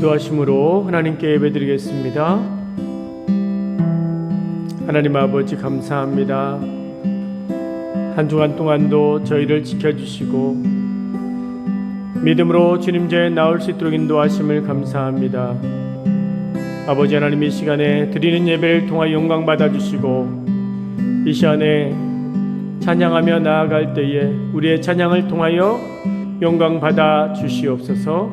기도하심으로 하나님께 예배드리겠습니다. 하나님 아버지 감사합니다. 한 주간 동안도 저희를 지켜주시고 믿음으로 주님 전에 나올 수 있도록 인도하심을 감사합니다. 아버지 하나님, 이 시간에 드리는 예배를 통하여 영광 받아주시고 이 시간에 찬양하며 나아갈 때에 우리의 찬양을 통하여 영광 받아 주시옵소서.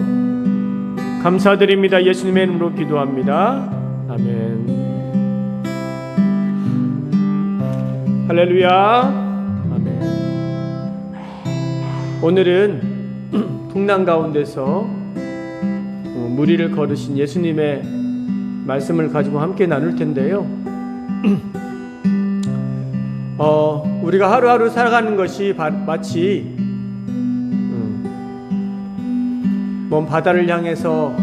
감사드립니다. 예수님의 이름으로 기도합니다. 아멘. 할렐루야. 아멘. 오늘은 풍랑 가운데서 무리를 걸으신 예수님의 말씀을 가지고 함께 나눌 텐데요. 우리가 하루하루 살아가는 것이 마치 먼 바다를 향해서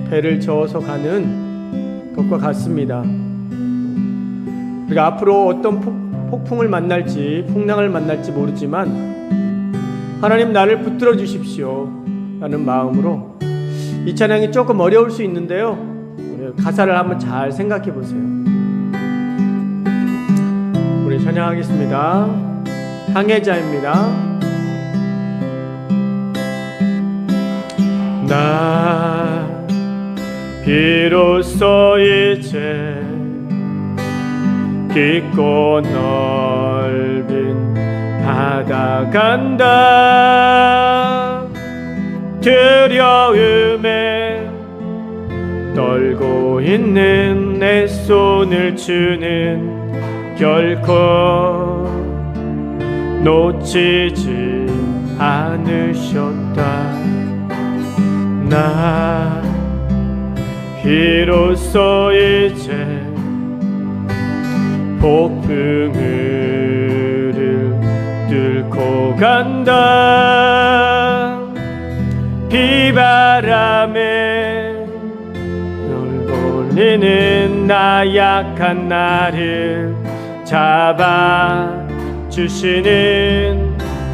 배를 저어서 가는 것과 같습니다. 우리가 앞으로 어떤 폭풍을 만날지, 풍랑을 만날지 모르지만 하나님 나를 붙들어 주십시오 라는 마음으로, 이 찬양이 조금 어려울 수 있는데요, 가사를 한번 잘 생각해 보세요. 우리 찬양하겠습니다. 항해자입니다. 나 비로소 이제 깊고 넓은 바다 간다. 두려움에 떨고 있는 내 손을 주는 결코 놓치지 않으셨다. 나 비로소 이제 폭풍을 뚫고 간다. 비바람에 널 몰리는 나 약한 나를 잡아주시는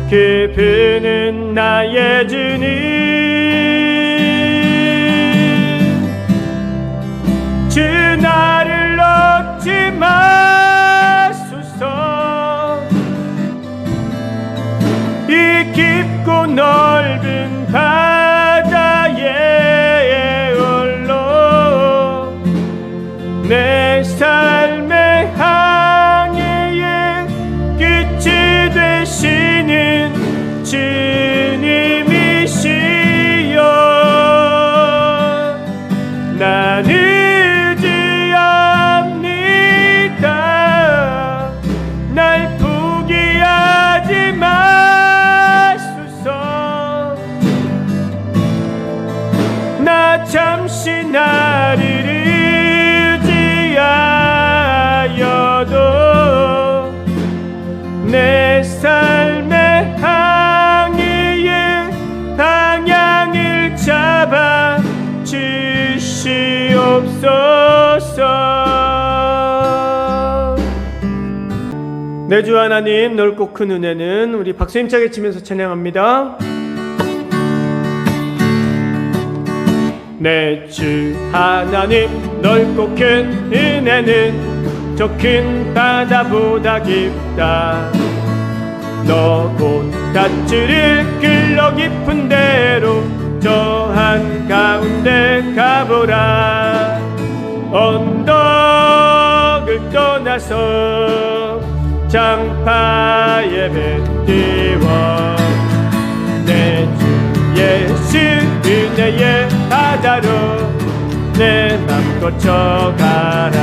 그분은 나의 주님. 주 나를 놓지 마소서. 이 깊고 넓은 바다에 홀로 내 삶의 항해의 끝이 되시는 주님이시여. 나는 날 포기하지 마소서. 나 잠시 나를 의지하여도 내 삶의 항해의 방향을 잡아 주시옵소서. 내 주 하나님, 넓고 큰 은혜는, 우리 박수 힘차게 치면서 찬양합니다. 내 주 하나님, 넓고 큰 은혜는 저 큰 바다보다 깊다. 너 곧 닷줄을 끌러 깊은 데로 저 한가운데 가보라. 언덕을 떠나서 장파에 배 띄워 내 주 예수 은혜의 바다로 내 맘 거쳐가라.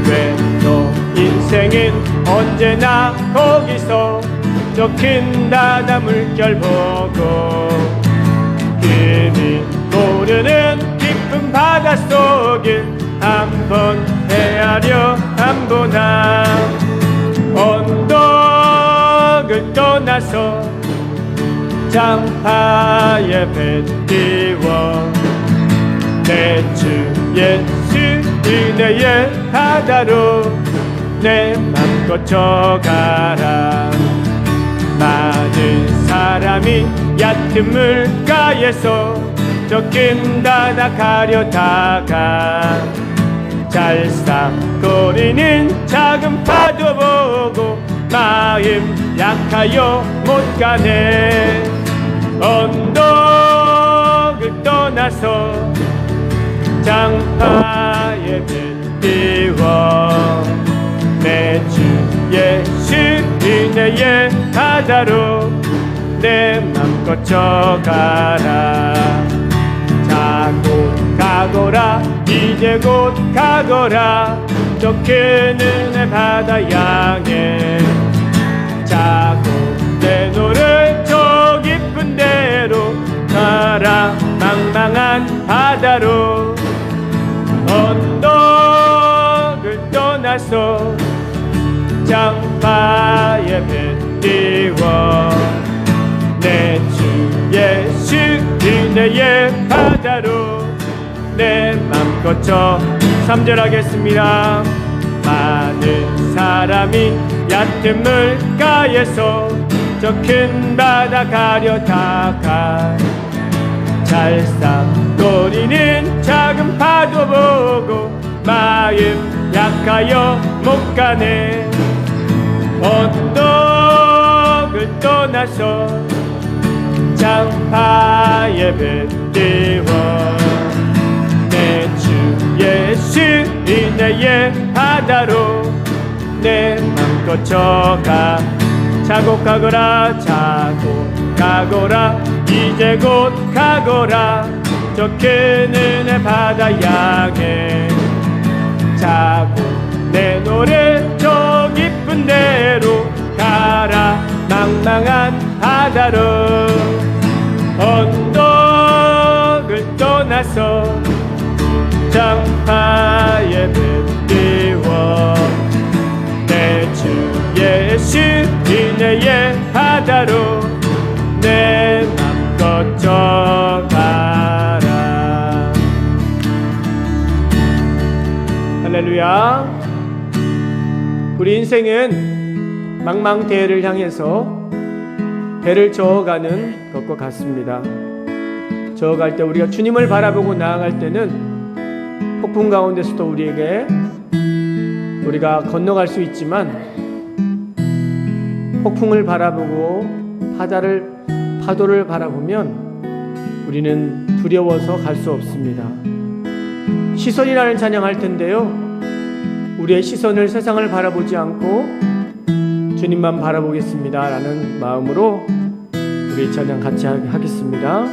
왜 너 인생은 언제나 거기서 저 큰 바다 물결 보고 그니 모르는 깊은 바다 속을 한번 헤아려 한보나. 언덕을 떠나서 장파에 배 띄워 내 주 예수 은혜의 바다로 내 맘 거쳐가라. 많은 사람이 얕은 물가에서 저 큰 바다 가려다가 잘싹거리는 작은 파도 보고 마음 약하여 못 가네. 언덕을 떠나서 장파에 빗띄워 내 주 예수 은혜의 바다로 내 맘 거쳐가라. 자고 가거라 이제 곧 가거라 저 큰 은혜 바다 향해. 자고 내 노를 저 깊은 데로 가라 망망한 바다로. 언덕을 떠나서 장파에 빗띄워 내 주 예수 은혜의 바다로 내 맘 거쳐. 3절 하겠습니다. 많은 사람이 얕은 물가에서 저 큰 바다 가려다가 잘싹거리는 작은 파도 보고 마음 약하여 못 가네. 언덕을 떠나서 장파에 빗띄워 내 주 예수 은혜의 바다로 내 맘 거쳐가. 자고 가거라 자고 가거라 이제 곧 가거라 저 큰 은혜 바다 향해. 자고 내 노래 저 깊은 데로 가라 망망한 바다로. 언덕을 떠나서 장파에 빗띄워 내 주 예수 은혜의 바다로 내 맘 거쳐가라. 할렐루야. 우리 인생은 망망대해를 향해서 배를 저어가는 것과 같습니다. 저어갈 때 우리가 주님을 바라보고 나아갈 때는 폭풍 가운데서도 우리가 건너갈 수 있지만 폭풍을 바라보고 파도를 바라보면 우리는 두려워서 갈 수 없습니다. 시선이라는 찬양할 텐데요, 우리의 시선을 세상을 바라보지 않고 주님만 바라보겠습니다 라는 마음으로 우리 찬양 같이 하겠습니다.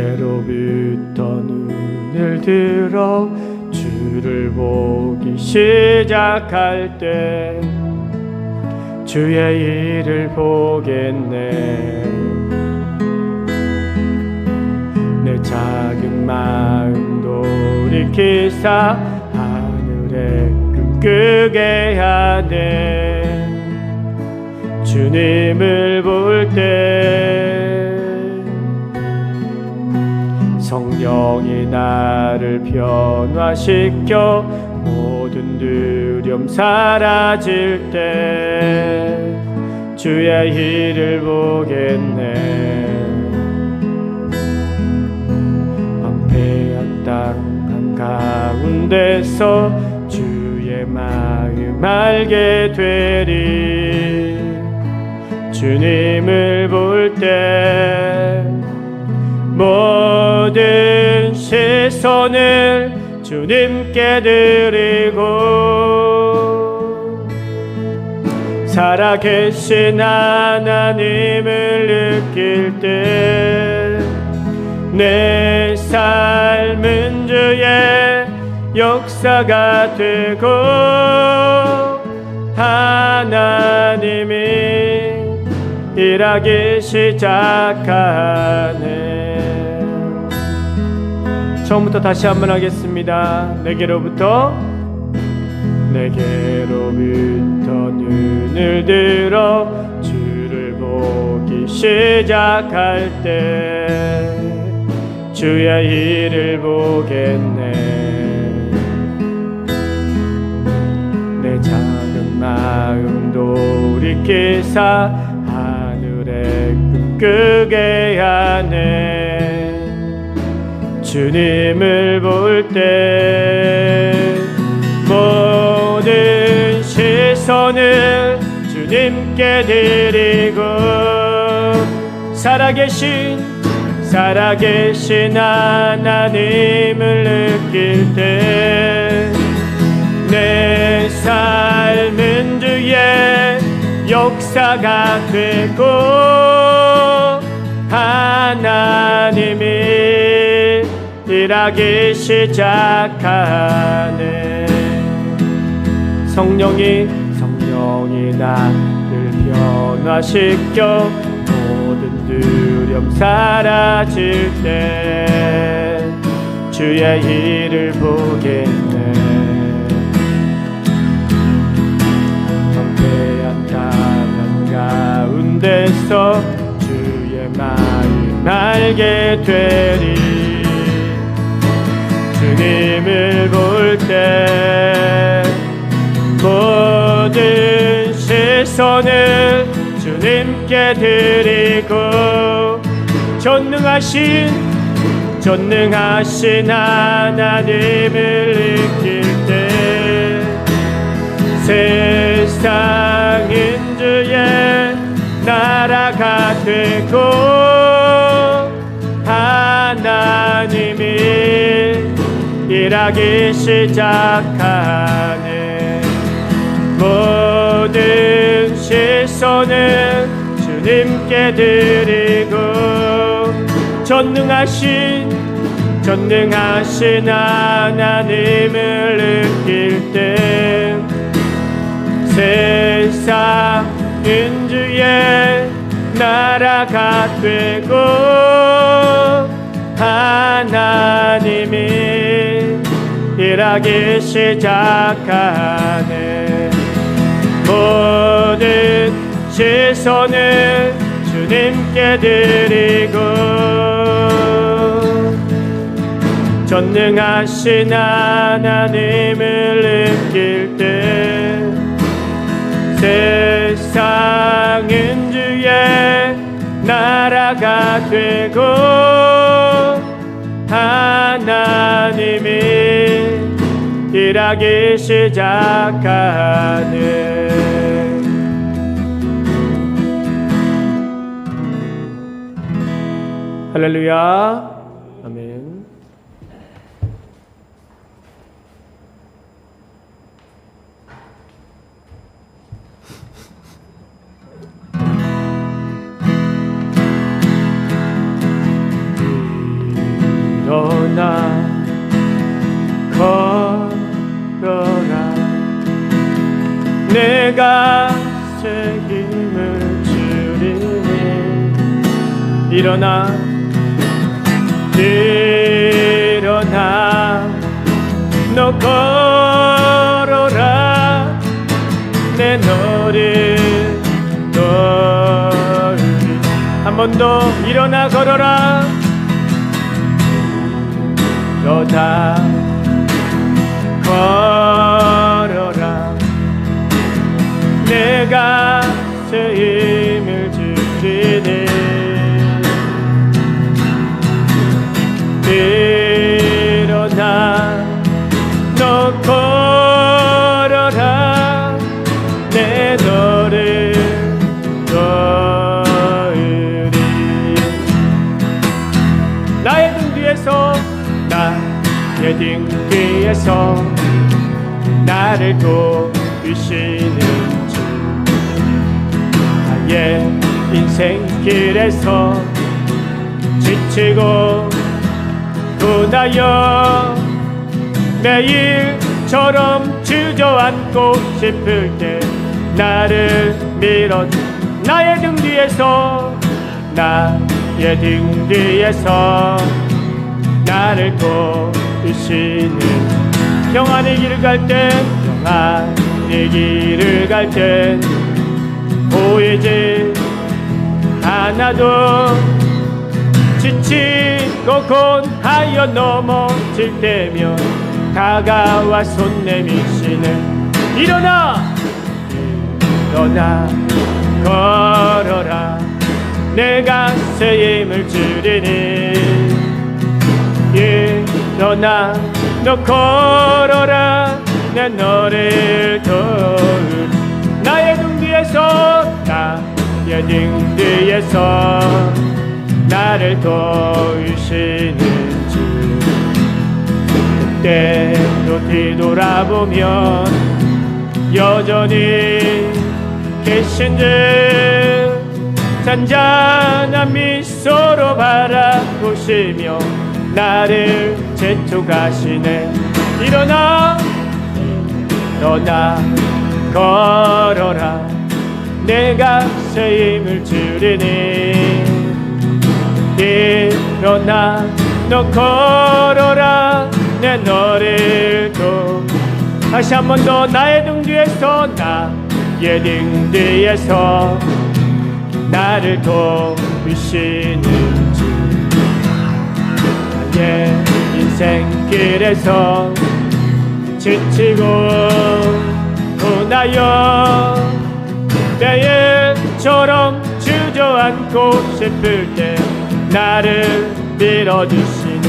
내게로부터 눈을 들어 주를 보기 시작할 때 주의 일을 보겠네. 내 작은 마음 돌이키사 하늘에 꿈꾸게 하네. 주님을 볼 때 성령이 나를 변화시켜 모든 두려움 사라질 때 주의 일을 보겠네. 황폐한 땅 한가운데서 주의 마음 알게 되리. 주님을 볼 때 모든 시선을 주님께 드리고 살아계신 하나님을 느낄 때 내 삶은 주의 역사가 되고 하나님이 일하기 시작하네. 처음부터 다시 한번 하겠습니다. 내게로부터 눈을 들어 주를 보기 시작할 때 주의 일을 보겠네. 내 작은 마음 돌이키사 끄게 하네. 주님을 볼 때 모든 시선을 주님께 드리고 살아계신 하나님을 느낄 때 내 삶은 주의 역사가 되고 하나님이 일하기 시작하네. 성령이 나를 변화시켜 모든 두려움 사라질 때 주의 일을 보겠네. 성대한 가난 가운데서 주의 마음 알게 되리. 주님을 볼 때 모든 시선을 주님께 드리고 전능하신 하나님을 느낄 때 세상은 주의 나라가 되고 하나님이 일하기 시작하네. 모든 시선을 주님께 드리고 전능하신 하나님을 느낄 때 세상은 주의 나라가 되고 하나님이 일하기 시작하네. 모든 시선을 주님께 드리고 전능하신 하나님을 느낄 때 세상은 주의 나라가 되고 하나님이 일하기 시작하네. 할렐루야. 아멘. 일어나 걸어라. 내가 새 힘을 주리니 일어나 너 걸어라. 내 너를 한 번 더 일어나 걸어라. 너다 걸어라. 내가 새 힘을 주리니 일어나 너 걸어라. 내 너를 너으리. 나의 등 뒤에서 나를 도우시는 주. 나의 인생길에서 지치고 분하여 매일처럼 주저앉고 싶을 때 나를 밀어줘. 나의 등 뒤에서 나를 도우시는 평안의 길을 갈 땐 보이지 않아도 지치고 곤하여 넘어질 때면 다가와 손 내미시는 일어나 걸어라. 내가 새 힘을 주리니 일어나 너 걸어라 내 너를 도울 나의 등 뒤에서 나의 등 뒤에서 나를 도우시는 주 그때로 뒤돌아보면 여전히 계신 주 잔잔한 미소로 바라보시며 나를 재촉하시네 일어나 걸어라 내가 새 힘을 주리니 일어나 너 걸어라 내 너를 도 다시 한 번 더 나의 등 뒤에서 나의 등 뒤에서 나를 도우시는 주 나의 인생길에서 지치고 고나여 매일처럼 주저앉고 싶을 때 나를 밀어주시네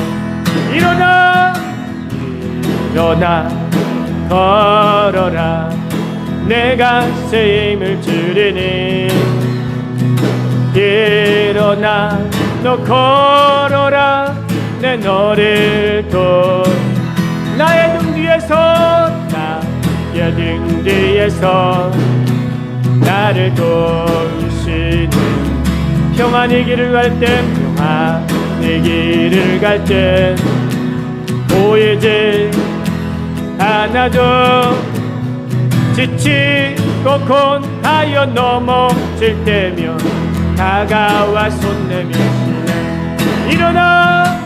일어나 걸어라 내가 새 힘을 주리니 일어나 너 걸어라 내 너를 도 나의 등 뒤에서 나의 등 뒤에서 나를 도우시는 평안의 길을 갈 때 평안의 길을 갈 때 보이지 않아도 지치고 곤하여 넘어질 때면 다가와 손 내미시네 일어나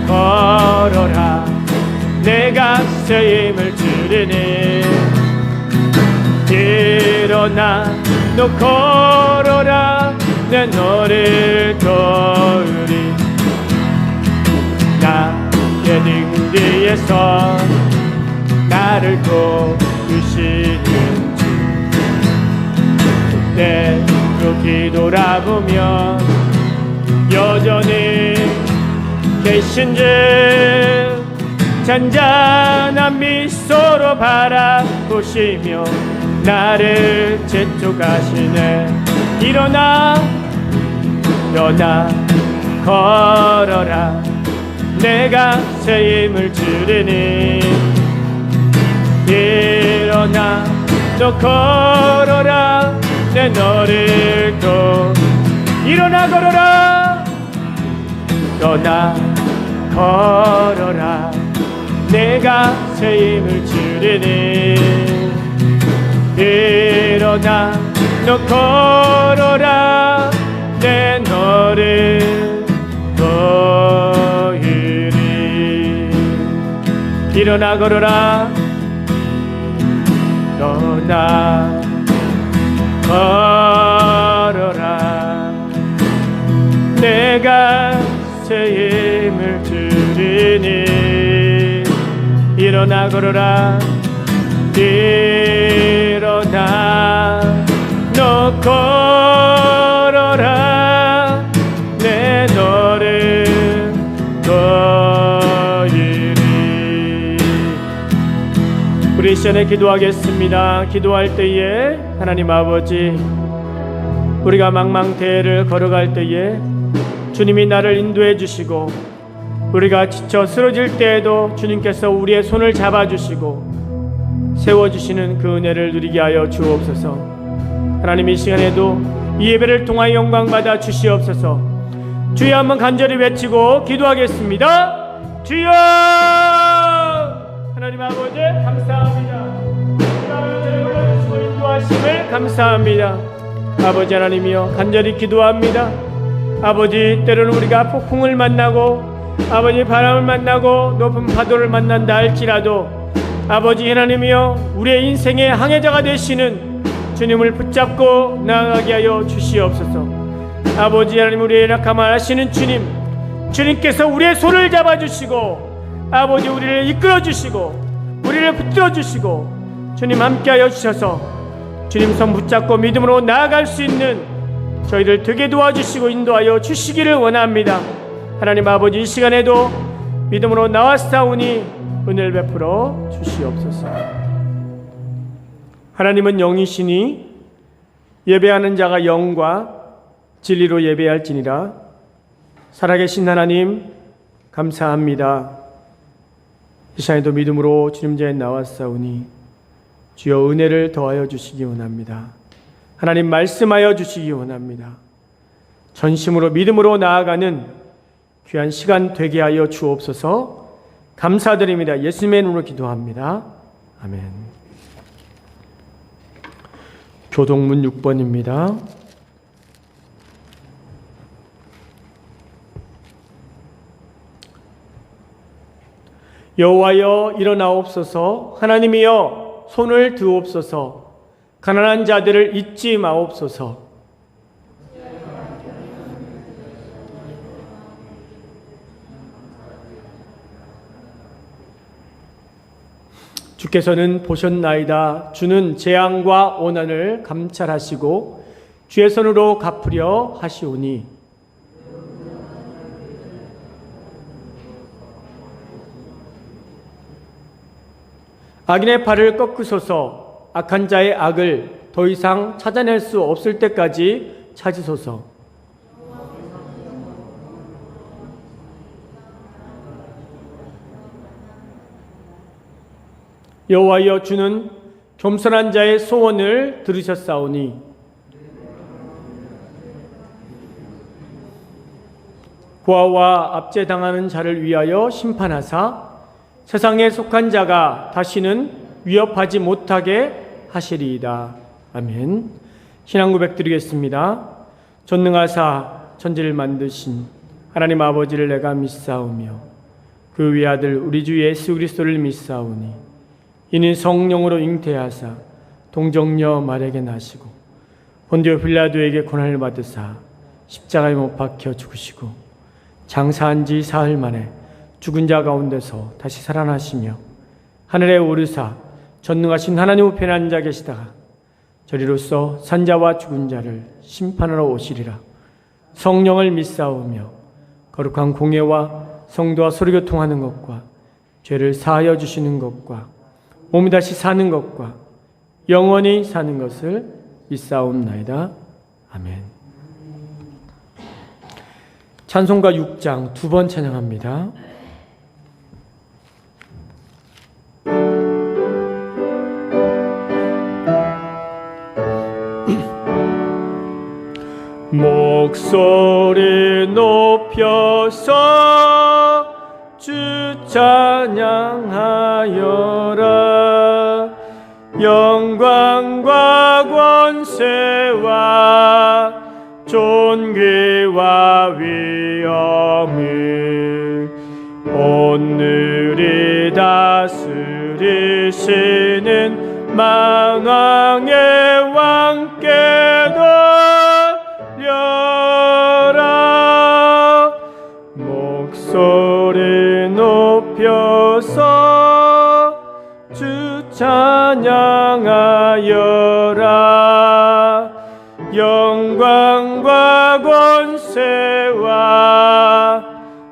걸어라 내가 새 힘을 주리니 일어나 너 걸어라 내 너를 도우리 나의 등 뒤에서 나를 도우시는 주 그때로 뒤돌아보면 여전히 계신 주 잔잔한 미소로 바라보시며 나를 재촉하시네 일어나 걸어라 내가 새 힘을 주리니 일어나 너 걸어라 내 너를 도 일어나 걸어라 내가 새 힘을 주리니 일어나 너 걸어라 내 너를 도우리 일어나 걸어라 걸어라 내가 새 힘을 주리니 일어나 걸어라 일어나 너 걸어라 내 너를 도우리 우리 이 시간에 기도하겠습니다. 기도할 때에 하나님 아버지 우리가 망망대해를 걸어갈 때에 주님이 나를 인도해 주시고 우리가 지쳐 쓰러질 때에도 주님께서 우리의 손을 잡아주시고 세워주시는 그 은혜를 누리게 하여 주옵소서. 하나님 이 시간에도 이 예배를 통하여 영광 받아 주시옵소서. 주여 한번 간절히 외치고 기도하겠습니다. 주여 하나님 아버지 감사합니다. 인도하심을 감사합니다. 아버지 하나님이여 간절히 기도합니다. 아버지 때로는 우리가 폭풍을 만나고 아버지 바람을 만나고 높은 파도를 만난다 할지라도 아버지 하나님이여 우리의 인생의 항해자가 되시는 주님을 붙잡고 나아가게 하여 주시옵소서. 아버지 하나님 우리의 약함을 아시는 주님께서 우리의 손을 잡아주시고 아버지 우리를 이끌어주시고 우리를 붙들어주시고 주님 함께하여 주셔서 주님 손 붙잡고 믿음으로 나아갈 수 있는 저희들 되게 도와주시고 인도하여 주시기를 원합니다. 하나님 아버지, 이 시간에도 믿음으로 나왔사오니 은혜를 베풀어 주시옵소서. 하나님은 영이시니 예배하는 자가 영과 진리로 예배할지니라. 살아계신 하나님 감사합니다. 이 시간에도 믿음으로 주님 전에 나왔사오니 주여 은혜를 더하여 주시기 원합니다. 하나님 말씀하여 주시기 원합니다. 전심으로 믿음으로 나아가는 귀한 시간 되게 하여 주옵소서. 감사드립니다. 예수님의 이름으로 기도합니다. 아멘. 교동문 6번입니다. 여호와여 일어나옵소서. 하나님이여 손을 드옵소서. 가난한 자들을 잊지 마옵소서. 주께서는 보셨나이다. 주는 재앙과 오난을 감찰하시고 주의 손으로 갚으려 하시오니 악인의 발을 꺾으소서. 악한 자의 악을 더 이상 찾아낼 수 없을 때까지 찾으소서. 여호와여 주는 겸손한 자의 소원을 들으셨사오니 고아와 압제당하는 자를 위하여 심판하사 세상에 속한 자가 다시는 위협하지 못하게 하시리이다. 아멘. 신앙 고백 드리겠습니다. 전능하사 천지를 만드신 하나님 아버지를 내가 믿사오며 그 외아들 우리 주 예수 그리스도를 믿사오니 이는 성령으로 잉태하사 동정녀 마리아에게 나시고 본디오 빌라도에게 고난을 받으사 십자가에 못 박혀 죽으시고 장사한 지 사흘 만에 죽은 자 가운데서 다시 살아나시며 하늘에 오르사 전능하신 하나님 우편에 앉아 계시다가 저리로서 산자와 죽은 자를 심판하러 오시리라. 성령을 믿사오며 거룩한 공예와 성도와 서로교통하는 것과 죄를 사하여 주시는 것과 몸이 다시 사는 것과 영원히 사는 것을 믿사옵나이다. 아멘. 찬송가 6장 2번 찬양합니다. 목소리 높여서 주 찬양하여라. 영광과 권세와 존귀와 위엄을 오늘이 다스리시는 만왕의 왕께 돌려라. 목소리 높여서 주 찬양하여라. 영광과 권세와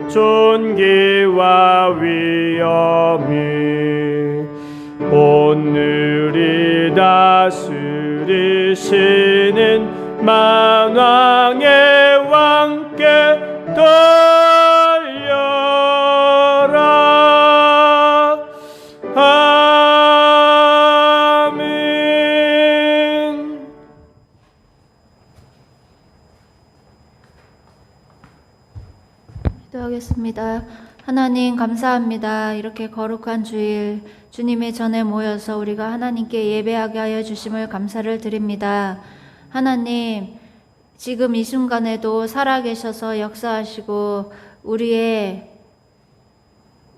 존귀와 위엄이 오늘이 다스리시는 만왕의 왕께 돌려라. 아멘. 기도하겠습니다. 하나님 감사합니다. 이렇게 거룩한 주일 주님의 전에 모여서 우리가 하나님께 예배하게 하여 주심을 감사를 드립니다. 하나님, 지금 이 순간에도 살아계셔서 역사하시고 우리의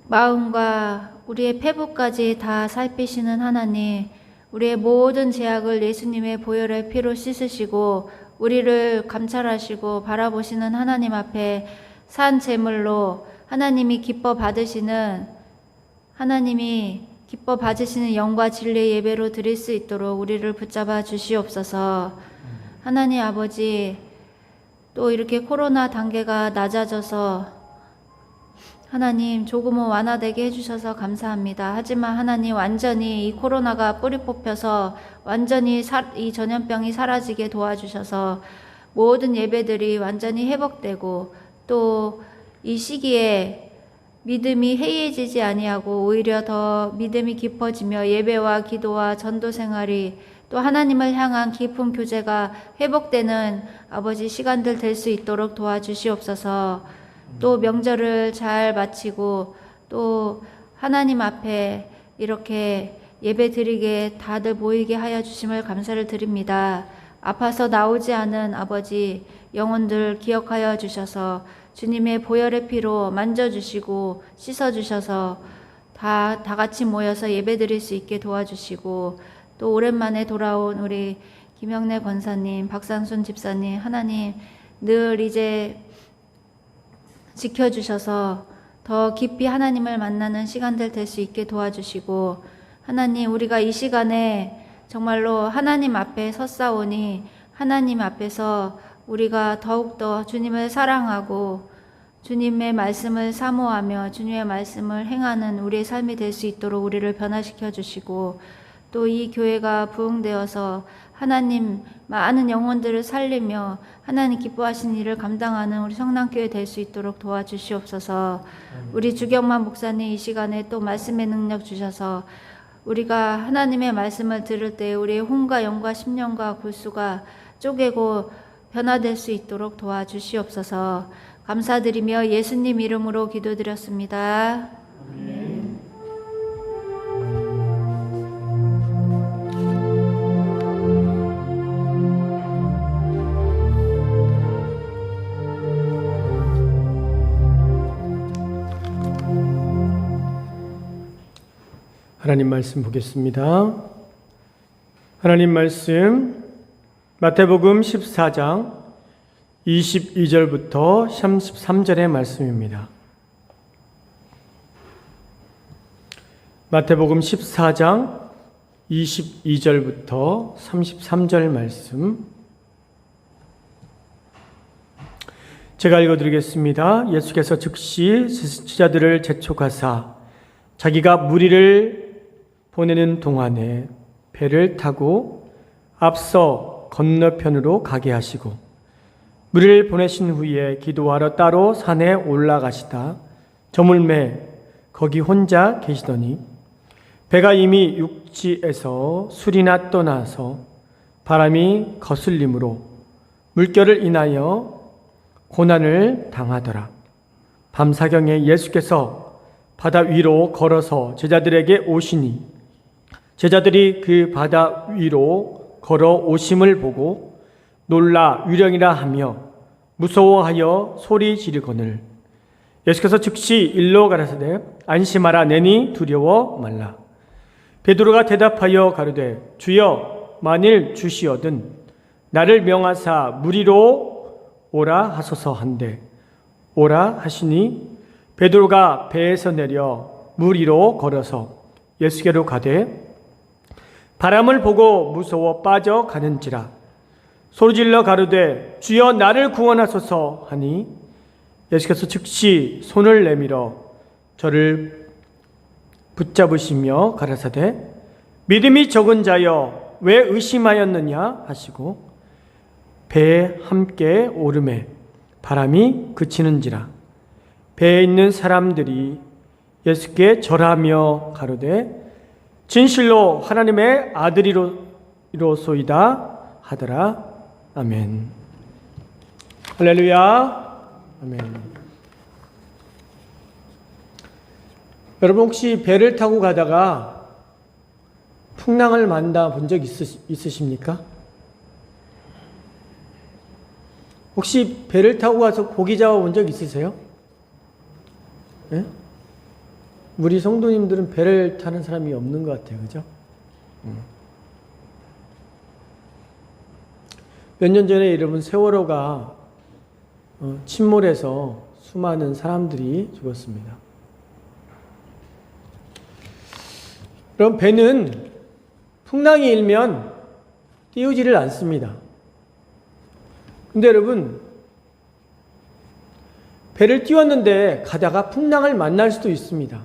마음과 우리의 폐부까지 다 살피시는 하나님, 우리의 모든 죄악을 예수님의 보혈의 피로 씻으시고 우리를 감찰하시고 바라보시는 하나님 앞에 산 제물로 하나님이 기뻐 받으시는, 하나님이 기뻐 받으시는 영과 진리의 예배로 드릴 수 있도록 우리를 붙잡아 주시옵소서. 하나님 아버지, 또 이렇게 코로나 단계가 낮아져서 하나님 조금은 완화되게 해주셔서 감사합니다. 하지만 하나님 완전히 이 코로나가 뿌리 뽑혀서 완전히 이 전염병이 사라지게 도와주셔서 모든 예배들이 완전히 회복되고 또 이 시기에 믿음이 해이해지지 아니하고 오히려 더 믿음이 깊어지며 예배와 기도와 전도 생활이 또 하나님을 향한 깊은 교제가 회복되는 아버지 시간들 될 수 있도록 도와주시옵소서. 또 명절을 잘 마치고 또 하나님 앞에 이렇게 예배 드리게 다들 모이게 하여 주심을 감사를 드립니다. 아파서 나오지 않은 아버지 영혼들 기억하여 주셔서 주님의 보혈의 피로 만져주시고 씻어주셔서 다 같이 모여서 예배 드릴 수 있게 도와주시고 또 오랜만에 돌아온 우리 김영래 권사님, 박상순 집사님, 하나님 늘 이제 지켜주셔서 더 깊이 하나님을 만나는 시간들 될 수 있게 도와주시고 하나님 우리가 이 시간에 정말로 하나님 앞에 섰사오니 하나님 앞에서 우리가 더욱더 주님을 사랑하고 주님의 말씀을 사모하며 주님의 말씀을 행하는 우리의 삶이 될 수 있도록 우리를 변화시켜 주시고 또 이 교회가 부흥되어서 하나님 많은 영혼들을 살리며 하나님 기뻐하신 일을 감당하는 우리 성남교회 될 수 있도록 도와주시옵소서. 우리 주경만 목사님 이 시간에 또 말씀의 능력 주셔서 우리가 하나님의 말씀을 들을 때 우리의 혼과 영과 심령과 골수가 쪼개고 변화될 수 있도록 도와주시옵소서. 감사드리며 예수님 이름으로 기도드렸습니다. 아멘. 하나님 말씀 보겠습니다. 하나님 말씀 마태복음 14장 22절부터 33절의 말씀입니다. 마태복음 14장 22절부터 33절 말씀 제가 읽어드리겠습니다. 예수께서 즉시 제자들을 재촉하사 자기가 무리를 보내는 동안에 배를 타고 앞서 건너편으로 가게 하시고 무리를 보내신 후에 기도하러 따로 산에 올라가시다 저물매 거기 혼자 계시더니 배가 이미 육지에서 술이나 떠나서 바람이 거슬림으로 물결을 인하여 고난을 당하더라. 밤사경에 예수께서 바다 위로 걸어서 제자들에게 오시니 제자들이 그 바다 위로 걸어 오심을 보고 놀라 유령이라 하며 무서워하여 소리 지르거늘 예수께서 즉시 일로 가라사대 안심하라 내니 두려워 말라. 베드로가 대답하여 가로되 주여 만일 주시어든 나를 명하사 무리로 오라 하소서 한데 오라 하시니 베드로가 배에서 내려 물 위로 걸어서 예수께로 가되 바람을 보고 무서워 빠져가는지라 소리질러 가로되 주여 나를 구원하소서 하니 예수께서 즉시 손을 내밀어 저를 붙잡으시며 가라사대 믿음이 적은 자여 왜 의심하였느냐 하시고 배에 함께 오르매 바람이 그치는지라 배에 있는 사람들이 예수께 절하며 가로되 진실로 하나님의 아들이로소이다 하더라. 아멘. 할렐루야. 아멘. 여러분 혹시 배를 타고 가다가 풍랑을 만나 본 적 있으십니까? 혹시 배를 타고 가서 고기 잡아 본 적 있으세요? 네? 우리 성도님들은 배를 타는 사람이 없는 것 같아요. 그죠? 몇 년 전에 여러분 세월호가 침몰해서 수많은 사람들이 죽었습니다. 그럼 배는 풍랑이 일면 띄우지를 않습니다. 근데 여러분, 배를 띄웠는데 가다가 풍랑을 만날 수도 있습니다.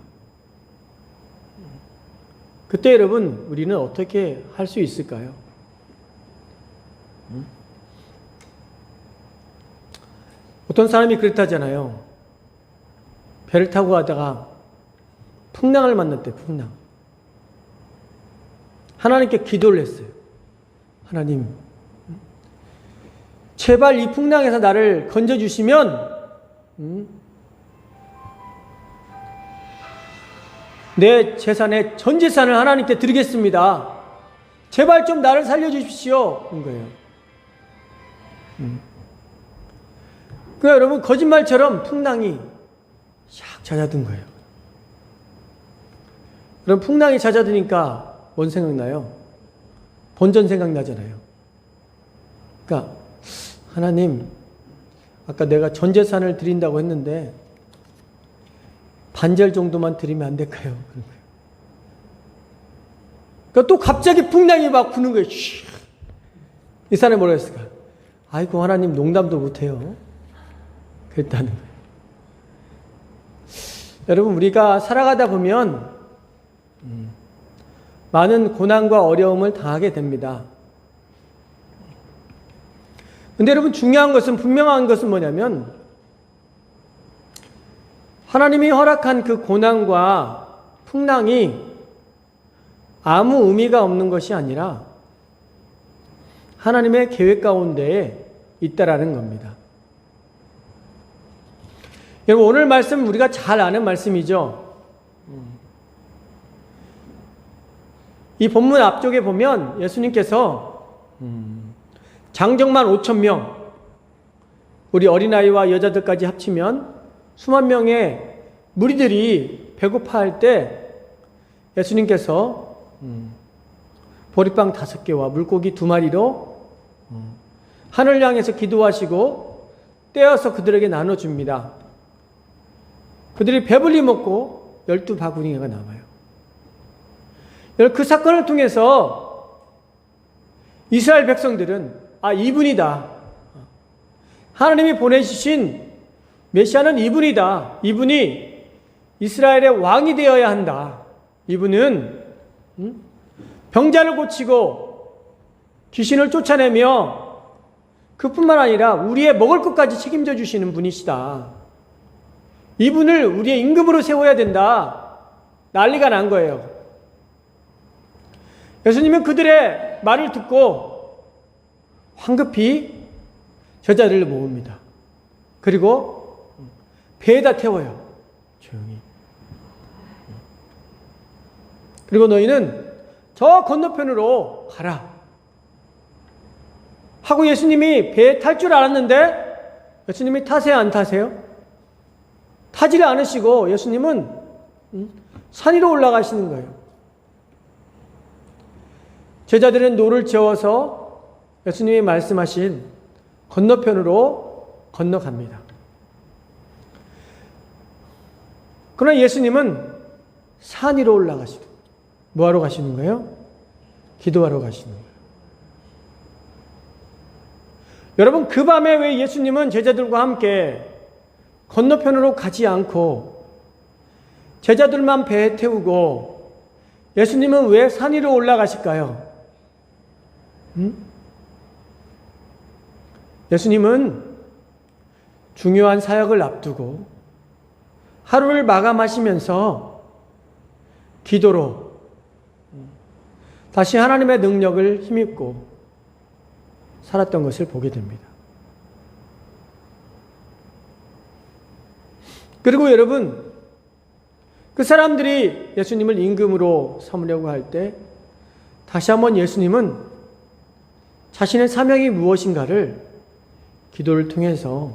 그때 여러분, 우리는 어떻게 할 수 있을까요? 어떤 사람이 그렇다잖아요. 배를 타고 가다가 풍랑을 만났대, 풍랑. 하나님께 기도를 했어요. 하나님, 제발 이 풍랑에서 나를 건져주시면 내 재산의 전 재산을 하나님께 드리겠습니다. 제발 좀 나를 살려주십시오. 그런 거예요. 그러니까 여러분, 거짓말처럼 풍랑이 샥 잦아든 거예요. 그럼 풍랑이 잦아드니까 뭔 생각나요? 본전 생각나잖아요. 그러니까 하나님, 아까 내가 전 재산을 드린다고 했는데 반절 정도만 드리면 안 될까요? 그런 거예요. 그러니까 또 갑자기 풍랑이 막 부는 거예요. 이 사람이 뭐라 했을까? 아이고, 하나님 농담도 못해요. 그랬다는 거예요. 여러분, 우리가 살아가다 보면 많은 고난과 어려움을 당하게 됩니다. 근데 여러분, 중요한 것은, 분명한 것은 뭐냐면 하나님이 허락한 그 고난과 풍랑이 아무 의미가 없는 것이 아니라 하나님의 계획 가운데에 있다라는 겁니다. 여러분, 오늘 말씀 우리가 잘 아는 말씀이죠. 이 본문 앞쪽에 보면 예수님께서 장정만 5,000명, 우리 어린아이와 여자들까지 합치면 수만 명의 무리들이 배고파할 때 예수님께서 보리빵 5개와 물고기 2마리로 하늘 향해서 기도하시고 떼어서 그들에게 나눠줍니다. 그들이 배불리 먹고 12바구니가 남아요. 그 사건을 통해서 이스라엘 백성들은 이분이다. 하나님이 보내주신 메시아는 이분이다. 이분이 이스라엘의 왕이 되어야 한다. 이분은 병자를 고치고 귀신을 쫓아내며 그뿐만 아니라 우리의 먹을 것까지 책임져 주시는 분이시다. 이분을 우리의 임금으로 세워야 된다. 난리가 난 거예요. 예수님은 그들의 말을 듣고 황급히 제자들을 모읍니다. 그리고 배에다 태워요. 조용히. 그리고 너희는 저 건너편으로 가라. 하고 예수님이 배에 탈 줄 알았는데 예수님이 타세요, 안 타세요? 타지를 않으시고 예수님은 산 위로 올라가시는 거예요. 제자들은 노를 저어서 예수님이 말씀하신 건너편으로 건너갑니다. 그러나 예수님은 산 위로 올라가시고 뭐하러 가시는 거예요? 기도하러 가시는 거예요. 여러분, 그 밤에 왜 예수님은 제자들과 함께 건너편으로 가지 않고 제자들만 배에 태우고 예수님은 왜 산 위로 올라가실까요? 예수님은 중요한 사역을 앞두고 하루를 마감하시면서 기도로 다시 하나님의 능력을 힘입고 살았던 것을 보게 됩니다. 그리고 여러분, 그 사람들이 예수님을 임금으로 삼으려고 할 때 다시 한번 예수님은 자신의 사명이 무엇인가를 기도를 통해서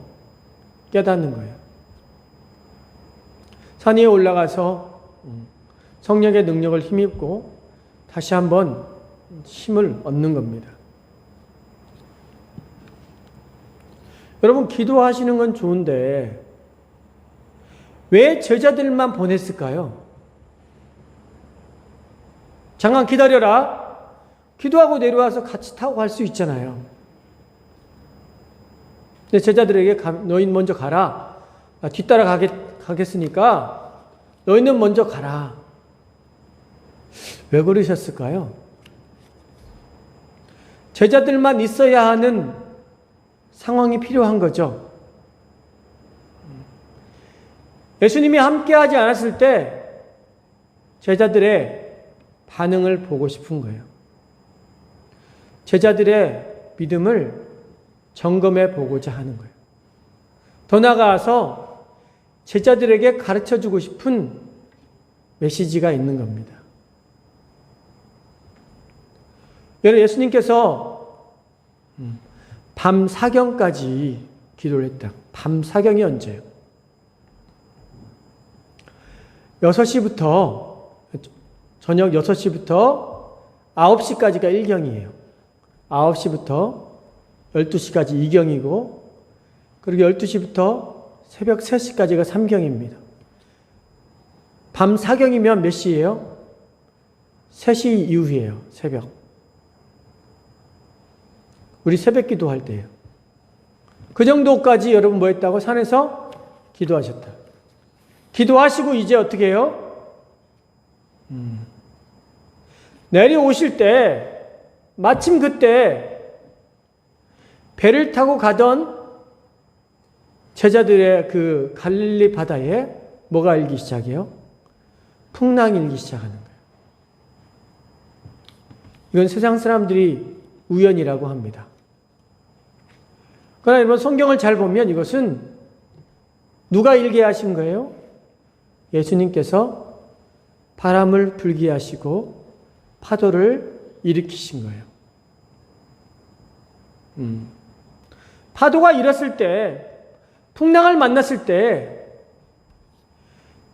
깨닫는 거예요. 산 위에 올라가서 성령의 능력을 힘입고 다시 한번 힘을 얻는 겁니다. 여러분, 기도하시는 건 좋은데 왜 제자들만 보냈을까요? 잠깐 기다려라. 기도하고 내려와서 같이 타고 갈 수 있잖아요. 근데 제자들에게 너희는 먼저 가라. 나 뒤따라 가겠으니까 너희는 먼저 가라. 왜 그러셨을까요? 제자들만 있어야 하는 상황이 필요한 거죠. 예수님이 함께하지 않았을 때 제자들의 반응을 보고 싶은 거예요. 제자들의 믿음을 점검해 보고자 하는 거예요. 더 나아가서 제자들에게 가르쳐 주고 싶은 메시지가 있는 겁니다. 여러분, 예수님께서 밤 사경까지 기도를 했다. 밤 사경이 언제예요? 6시부터 저녁 6시부터 9시까지가 1경이에요. 9시부터 12시까지 2경이고 그리고 12시부터 새벽 3시까지가 3경입니다. 밤 4경이면 몇 시예요? 3시 이후이에요. 새벽. 우리 새벽 기도할 때예요. 그 정도까지 여러분 뭐 했다고? 산에서 기도하셨다. 기도하시고 이제 어떻게 해요? 내려오실 때 마침 그때 배를 타고 가던 제자들의 그 갈릴리 바다에 뭐가 일기 시작해요? 풍랑이 일기 시작하는 거예요. 이건 세상 사람들이 우연이라고 합니다. 그러나 여러분 성경을 잘 보면 이것은 누가 일게 하신 거예요? 예수님께서 바람을 불게 하시고 파도를 일으키신 거예요. 파도가 일었을 때, 풍랑을 만났을 때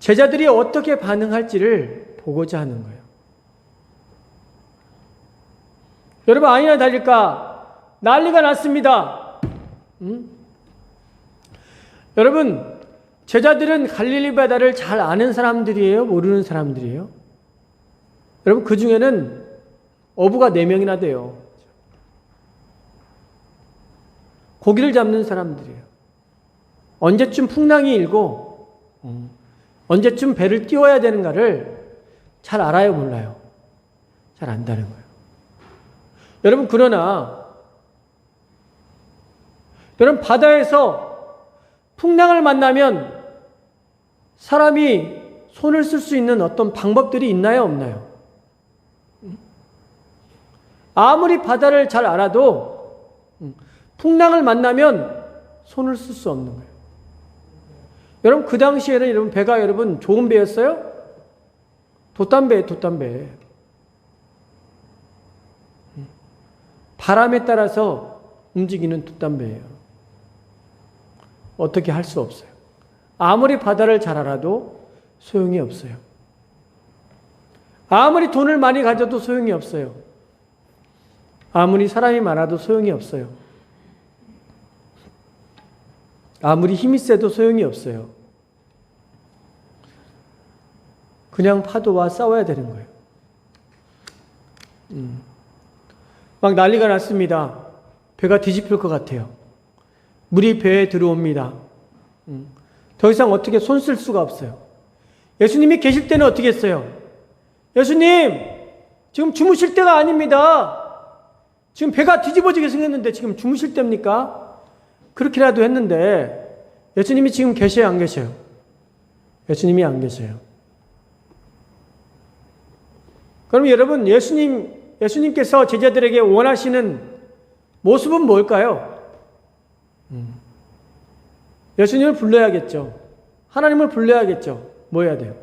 제자들이 어떻게 반응할지를 보고자 하는 거예요. 여러분 아니나 다를까 난리가 났습니다. 여러분 제자들은 갈릴리 바다를 잘 아는 사람들이에요? 모르는 사람들이에요? 여러분 그 중에는 어부가 4명이나 돼요. 고기를 잡는 사람들이에요. 언제쯤 풍랑이 일고 언제쯤 배를 띄워야 되는가를 잘 알아요, 몰라요? 잘 안다는 거예요. 여러분 그러나 여러분 바다에서 풍랑을 만나면 사람이 손을 쓸 수 있는 어떤 방법들이 있나요, 없나요? 아무리 바다를 잘 알아도 풍랑을 만나면 손을 쓸 수 없는 거예요. 여러분 그 당시에는 여러분 배가 여러분 좋은 배였어요? 돛담배예요, 돛담배. 바람에 따라서 움직이는 돛담배예요. 어떻게 할 수 없어요. 아무리 바다를 잘 알아도 소용이 없어요. 아무리 돈을 많이 가져도 소용이 없어요. 아무리 사람이 많아도 소용이 없어요. 아무리 힘이 세도 소용이 없어요. 그냥 파도와 싸워야 되는 거예요. 막 난리가 났습니다. 배가 뒤집힐 것 같아요. 물이 배에 들어옵니다. 더 이상 어떻게 손 쓸 수가 없어요. 예수님이 계실 때는 어떻게 했어요? 예수님, 지금 주무실 때가 아닙니다. 지금 배가 뒤집어지게 생겼는데 지금 주무실 때입니까? 그렇게라도 했는데 예수님이 지금 계셔요, 안 계셔요? 예수님이 안 계셔요. 그럼 여러분 예수님께서 제자들에게 원하시는 모습은 뭘까요? 예수님을 불러야겠죠. 하나님을 불러야겠죠. 뭐 해야 돼요?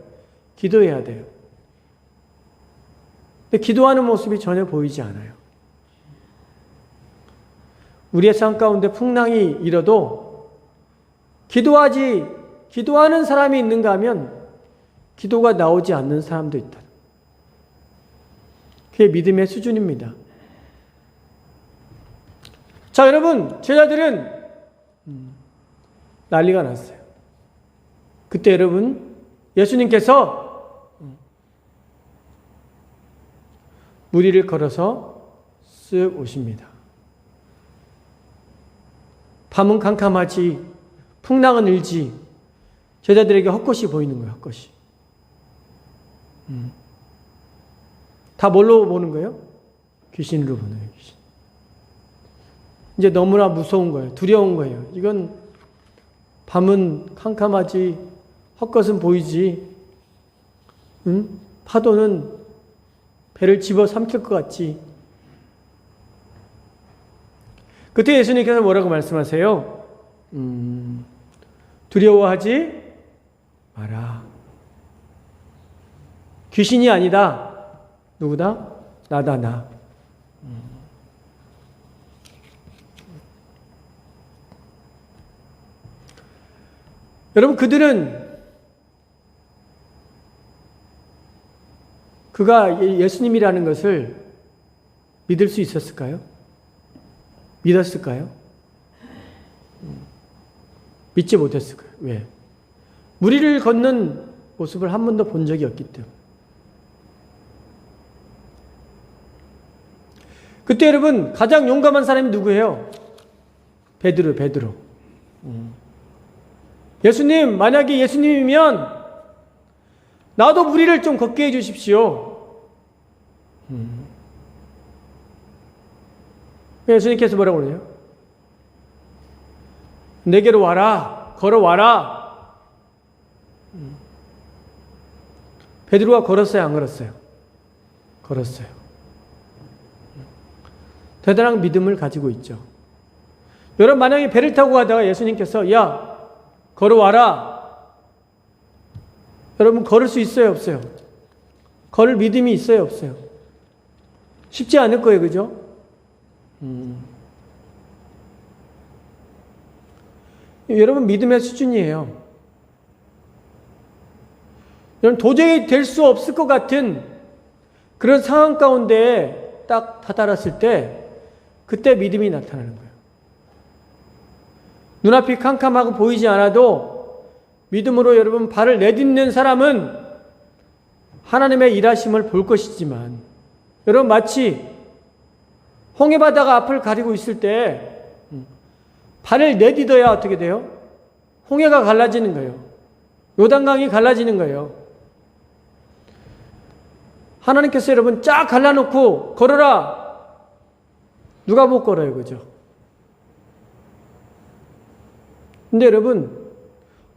기도해야 돼요. 근데 기도하는 모습이 전혀 보이지 않아요. 우리의 삶 가운데 풍랑이 일어도 기도하는 사람이 있는가 하면 기도가 나오지 않는 사람도 있다. 그게 믿음의 수준입니다. 자, 여러분, 제자들은 난리가 났어요. 그때 여러분, 예수님께서 무리를 걸어서 쓱 오십니다. 밤은 캄캄하지, 풍랑은 일지, 제자들에게 헛것이 보이는 거예요, 헛것이. 다 뭘로 보는 거예요? 귀신으로 보는 거예요, 귀신. 이제 너무나 무서운 거예요. 두려운 거예요. 이건 밤은 캄캄하지, 헛것은 보이지, 파도는 배를 집어삼킬 것 같지. 그때 예수님께서 뭐라고 말씀하세요? 두려워하지 마라. 귀신이 아니다. 누구다? 나다, 나. 여러분, 그가 예수님이라는 것을 믿을 수 있었을까요? 믿었을까요? 믿지 못했을 거예요. 왜? 무리를 걷는 모습을 한 번도 본 적이 없기 때문에. 그때 여러분 가장 용감한 사람이 누구예요? 베드로. 예수님, 만약에 예수님이면 나도 무리를 좀 걷게 해 주십시오. 예수님께서 뭐라고 그러세요? 내게로 와라, 걸어와라. 베드로가 걸었어요, 안 걸었어요? 걸었어요. 대단한 믿음을 가지고 있죠. 여러분, 만약에 배를 타고 가다가 예수님께서 야, 걸어와라. 여러분, 걸을 수 있어요, 없어요? 걸을 믿음이 있어요, 없어요? 쉽지 않을 거예요, 그죠? 여러분, 믿음의 수준이에요. 여러분, 도저히 될 수 없을 것 같은 그런 상황 가운데 딱 다다랐을 때 그때 믿음이 나타나는 거예요. 눈앞이 캄캄하고 보이지 않아도 믿음으로 여러분 발을 내딛는 사람은 하나님의 일하심을 볼 것이지만, 여러분 마치 홍해바다가 앞을 가리고 있을 때 발을 내딛어야 어떻게 돼요? 홍해가 갈라지는 거예요. 요단강이 갈라지는 거예요. 하나님께서 여러분 쫙 갈라놓고 걸어라. 누가 못 걸어요, 그죠? 근데 여러분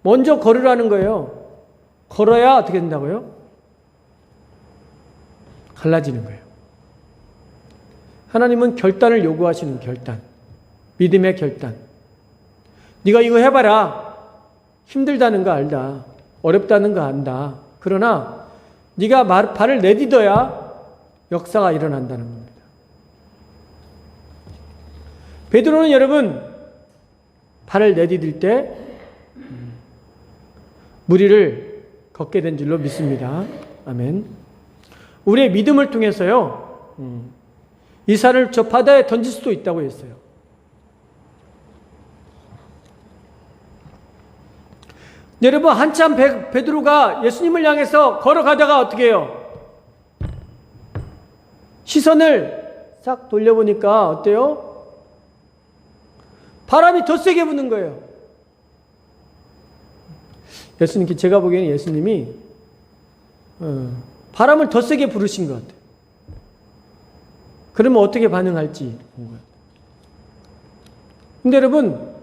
먼저 걸으라는 거예요. 걸어야 어떻게 된다고요? 갈라지는 거예요. 하나님은 결단을 요구하시는 결단, 믿음의 결단. 네가 이거 해봐라. 힘들다는 거 알다. 어렵다는 거 안다. 그러나 네가 발을 내딛어야 역사가 일어난다는 겁니다. 베드로는 여러분 발을 내디딜 때 무리를 걷게 된 줄로 믿습니다. 아멘. 우리의 믿음을 통해서요, 이 산을 저 바다에 던질 수도 있다고 했어요. 여러분, 한참 베드로가 예수님을 향해서 걸어가다가 어떻게 해요? 시선을 싹 돌려보니까 어때요? 바람이 더 세게 부는 거예요. 예수님, 제가 보기에는 예수님이 바람을 더 세게 부르신 것 같아요. 그러면 어떻게 반응할지 본 거예요. 근데 여러분,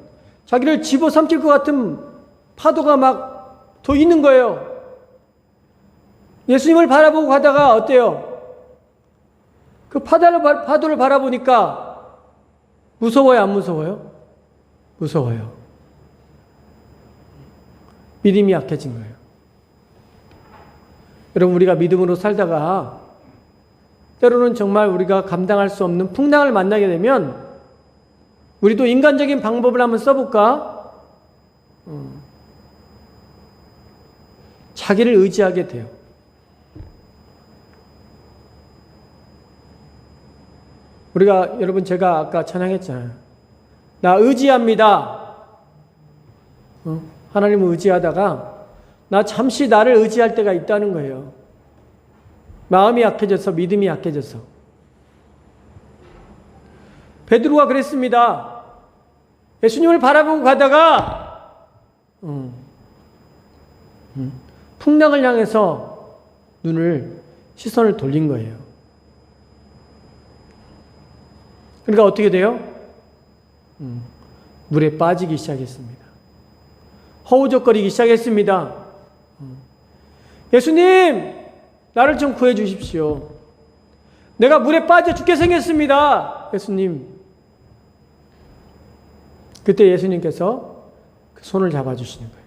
자기를 집어삼킬 것 같은 파도가 막 더 있는 거예요. 예수님을 바라보고 가다가 어때요? 그 파도를 바라보니까 무서워요, 안 무서워요? 무서워요. 믿음이 약해진 거예요. 여러분, 우리가 믿음으로 살다가 때로는 정말 우리가 감당할 수 없는 풍랑을 만나게 되면 우리도 인간적인 방법을 한번 써볼까? 자기를 의지하게 돼요. 우리가, 여러분, 제가 아까 찬양했잖아요. 나 의지합니다. 하나님을 의지하다가 나 잠시 나를 의지할 때가 있다는 거예요. 마음이 약해져서, 믿음이 약해져서. 베드로가 그랬습니다. 예수님을 바라보고 가다가 풍랑을 향해서 시선을 돌린 거예요. 그러니까 어떻게 돼요? 물에 빠지기 시작했습니다. 허우적거리기 시작했습니다. 예수님, 나를 좀 구해 주십시오. 내가 물에 빠져 죽게 생겼습니다. 예수님. 그때 예수님께서 그 손을 잡아주시는 거예요.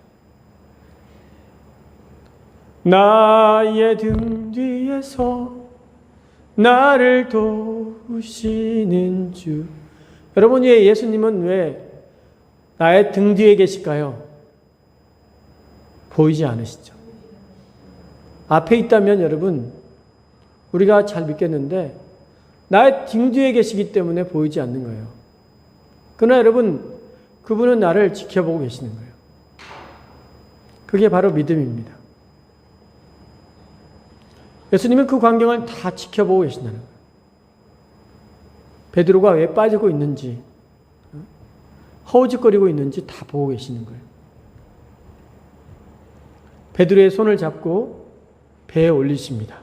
나의 등 뒤에서 나를 도우시는 주. 여러분, 왜 예수님은 왜 나의 등 뒤에 계실까요? 보이지 않으시죠? 앞에 있다면 여러분, 우리가 잘 믿겠는데 나의 등 뒤에 계시기 때문에 보이지 않는 거예요. 그러나 여러분, 그분은 나를 지켜보고 계시는 거예요. 그게 바로 믿음입니다. 예수님은 그 광경을 다 지켜보고 계신다는 거예요. 베드로가 왜 빠지고 있는지, 허우적거리고 있는지 다 보고 계시는 거예요. 베드로의 손을 잡고 배에 올리십니다.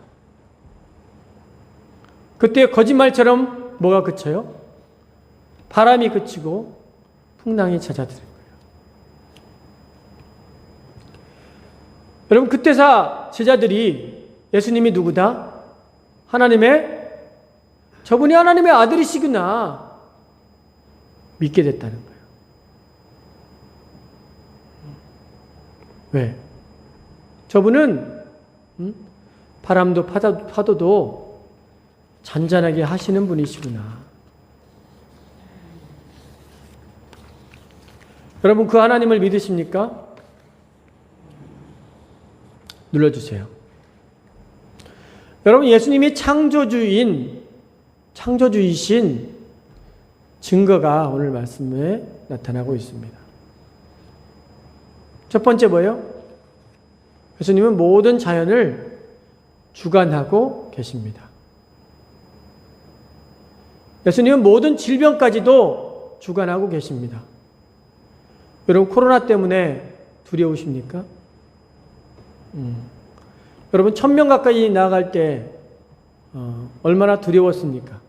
그때 거짓말처럼 뭐가 그쳐요? 바람이 그치고 풍랑이 잦아드는 거예요. 여러분, 그때사 제자들이 예수님이 누구다? 저분이 하나님의 아들이시구나 믿게 됐다는 거예요. 왜? 저분은 바람도 파도도 잔잔하게 하시는 분이시구나. 여러분, 그 하나님을 믿으십니까? 눌러주세요. 여러분, 예수님이 창조주이신 증거가 오늘 말씀에 나타나고 있습니다. 첫 번째 뭐예요? 예수님은 모든 자연을 주관하고 계십니다. 예수님은 모든 질병까지도 주관하고 계십니다. 여러분, 코로나 때문에 두려우십니까? 여러분, 1000명 가까이 나아갈 때 얼마나 두려웠습니까?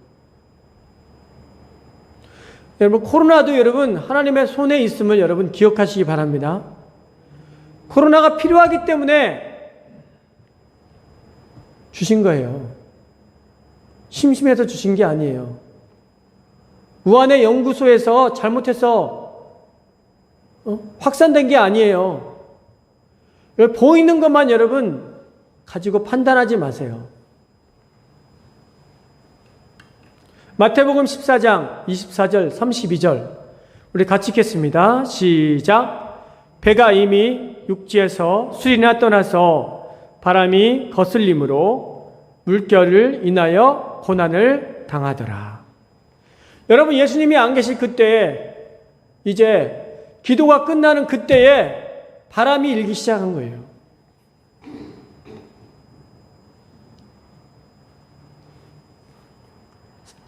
여러분, 코로나도 여러분 하나님의 손에 있음을 여러분 기억하시기 바랍니다. 코로나가 필요하기 때문에 주신 거예요. 심심해서 주신 게 아니에요. 우한의 연구소에서 잘못해서 확산된 게 아니에요. 보이는 것만 여러분 가지고 판단하지 마세요. 마태복음 14장 24절 32절 우리 같이 읽겠습니다. 시작. 배가 이미 육지에서 수리나 떠나서 바람이 거슬림으로 물결을 인하여 고난을 당하더라. 여러분, 예수님이 안 계실 그때에, 이제 기도가 끝나는 그때에 바람이 일기 시작한 거예요.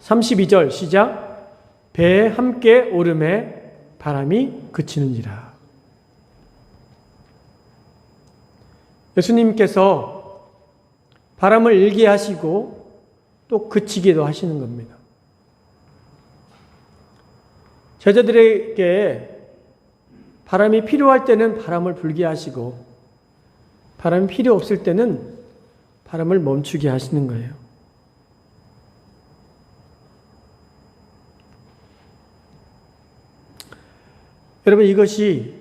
(32절) 시작. 배에 함께 오름에 바람이 그치는지라. 예수님께서 바람을 일게 하시고 또 그치기도 하시는 겁니다. 제자들에게 바람이 필요할 때는 바람을 불게 하시고 바람이 필요 없을 때는 바람을 멈추게 하시는 거예요. 여러분, 이것이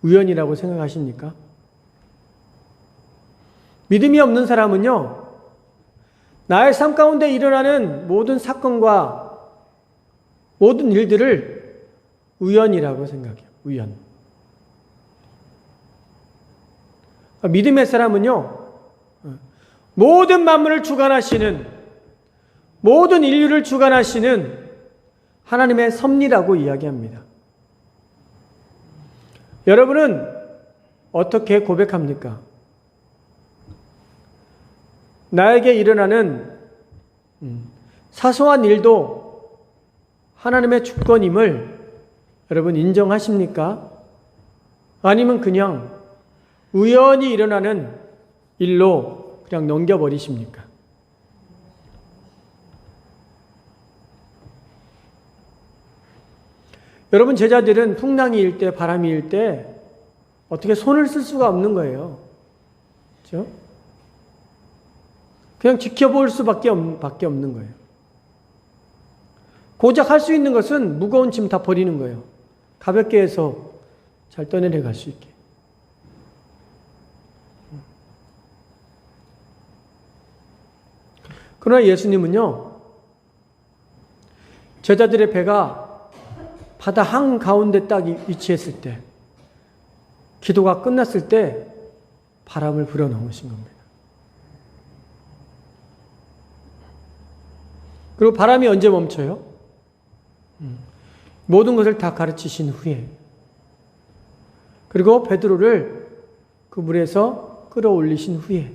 우연이라고 생각하십니까? 믿음이 없는 사람은요, 나의 삶 가운데 일어나는 모든 사건과 모든 일들을 우연이라고 생각해요. 우연. 믿음의 사람은요, 모든 만물을 주관하시는, 모든 인류를 주관하시는 하나님의 섭리라고 이야기합니다. 여러분은 어떻게 고백합니까? 나에게 일어나는 사소한 일도 하나님의 주권임을 여러분 인정하십니까? 아니면 그냥 우연히 일어나는 일로 그냥 넘겨버리십니까? 여러분, 제자들은 풍랑이 일 때, 바람이 일 때 어떻게 손을 쓸 수가 없는 거예요. 그렇죠? 그냥 지켜볼 수밖에 없는 거예요. 고작 할 수 있는 것은 무거운 짐 다 버리는 거예요. 가볍게 해서 잘 떠내려갈 수 있게. 그러나 예수님은요, 제자들의 배가 바다 한가운데 딱 위치했을 때, 기도가 끝났을 때 바람을 불어넣으신 겁니다. 그리고 바람이 언제 멈춰요? 모든 것을 다 가르치신 후에. 그리고 베드로를 그 물에서 끌어올리신 후에.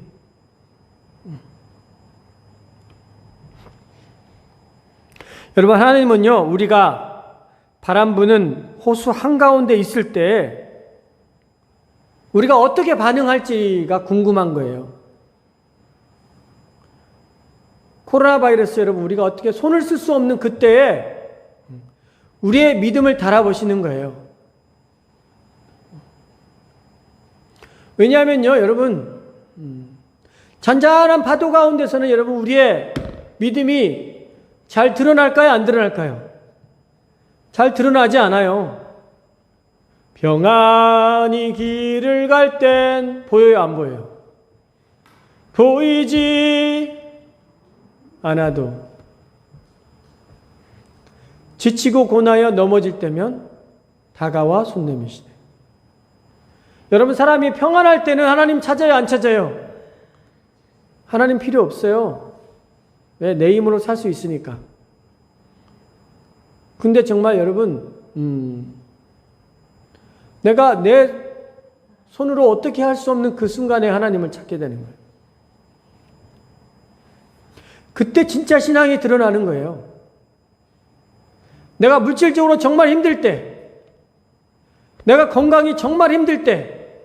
여러분, 하나님은요, 우리가 바람 부는 호수 한가운데 있을 때 우리가 어떻게 반응할지가 궁금한 거예요. 코로나 바이러스 여러분, 우리가 어떻게 손을 쓸 수 없는 그때에 우리의 믿음을 달아보시는 거예요. 왜냐하면요, 여러분, 잔잔한 파도 가운데서는 여러분, 우리의 믿음이 잘 드러날까요? 안 드러날까요? 잘 드러나지 않아요. 평안히 길을 갈 땐 보여요, 안 보여요? 보이지 않아도. 지치고 고나여 넘어질 때면 다가와 손 내미시네. 여러분, 사람이 평안할 때는 하나님 찾아요, 안 찾아요? 하나님 필요 없어요. 왜? 내 힘으로 살 수 있으니까. 근데 정말 여러분, 내가 내 손으로 어떻게 할 수 없는 그 순간에 하나님을 찾게 되는 거예요. 그때 진짜 신앙이 드러나는 거예요. 내가 물질적으로 정말 힘들 때, 내가 건강이 정말 힘들 때,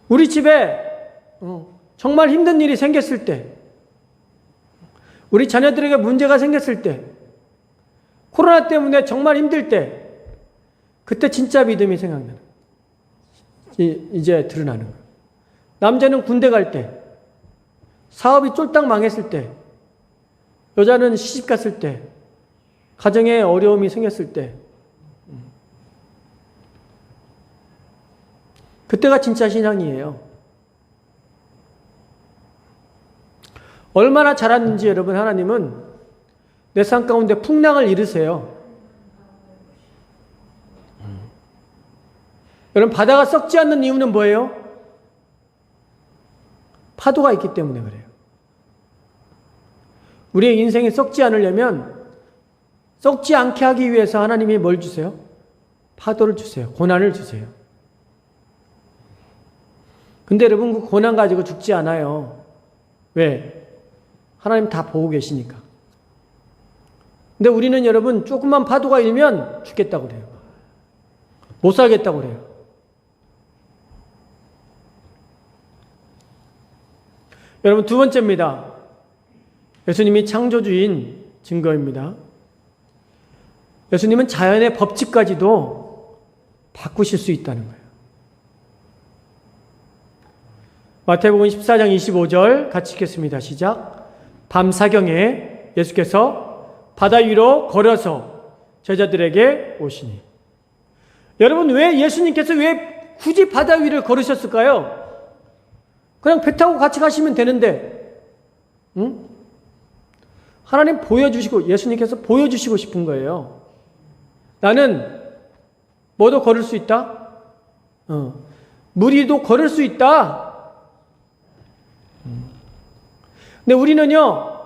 우리 집에 정말 힘든 일이 생겼을 때, 우리 자녀들에게 문제가 생겼을 때, 코로나 때문에 정말 힘들 때, 그때 진짜 믿음이 생각나는 거예요. 이제 드러나는 거예요. 남자는 군대 갈 때, 사업이 쫄딱 망했을 때, 여자는 시집 갔을 때, 가정에 어려움이 생겼을 때, 그때가 진짜 신앙이에요. 얼마나 잘하는지 여러분, 하나님은 내 삶 가운데 풍랑을 일으세요. 여러분, 바다가 썩지 않는 이유는 뭐예요? 파도가 있기 때문에 그래요. 우리의 인생이 썩지 않으려면 썩지 않게 하기 위해서 하나님이 뭘 주세요? 파도를 주세요. 고난을 주세요. 근데 여러분, 그 고난 가지고 죽지 않아요. 왜? 하나님 다 보고 계시니까. 근데 우리는 여러분, 조금만 파도가 일면 죽겠다고 그래요. 못 살겠다고 그래요. 여러분, 두 번째입니다. 예수님이 창조주인 증거입니다. 예수님은 자연의 법칙까지도 바꾸실 수 있다는 거예요. 마태복음 14장 25절 같이 읽겠습니다. 시작. 밤사경에 예수께서 바다 위로 걸어서 제자들에게 오시니. 여러분, 왜 예수님께서 왜 굳이 바다 위를 걸으셨을까요? 그냥 배 타고 같이 가시면 되는데, 응? 하나님 보여주시고, 예수님께서 보여주시고 싶은 거예요. 나는 뭐도 걸을 수 있다? 물 위도 걸을 수 있다? 근데 우리는요,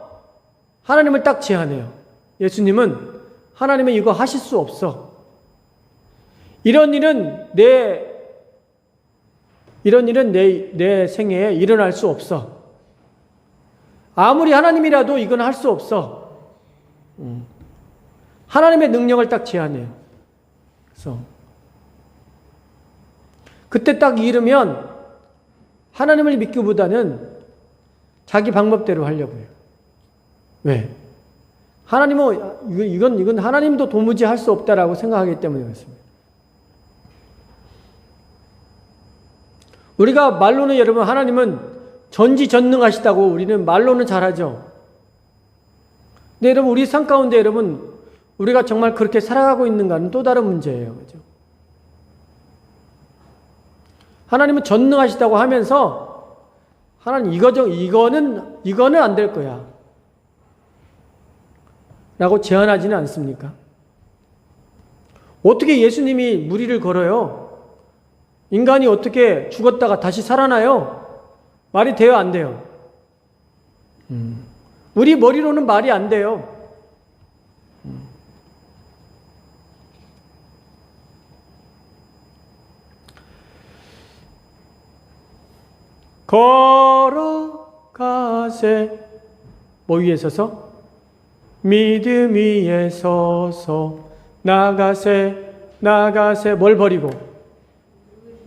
하나님을 딱 제한해요. 예수님은 하나님은 이거 하실 수 없어. 이런 일은 내 생애에 일어날 수 없어. 아무리 하나님이라도 이건 할 수 없어. 하나님의 능력을 딱 제안해요. 그래서 그때 딱 이르면 하나님을 믿기보다는 자기 방법대로 하려고 해요. 왜? 하나님은 이건 하나님도 도무지 할 수 없다라고 생각하기 때문에 그렇습니다. 우리가 말로는 여러분 하나님은 전지전능하시다고 우리는 말로는 잘하죠. 근데 여러분 우리 삶 가운데 여러분 우리가 정말 그렇게 살아가고 있는가는 또 다른 문제예요. 그죠? 하나님은 전능하시다고 하면서 하나님 이거는 안 될 거야 라고 제안하지는 않습니까? 어떻게 예수님이 무리를 걸어요? 인간이 어떻게 죽었다가 다시 살아나요? 말이 돼요, 안 돼요? 우리 머리로는 말이 안 돼요. 걸어가세 뭐 위에 서서? 믿음 위에 서서 나가세 뭘 버리고?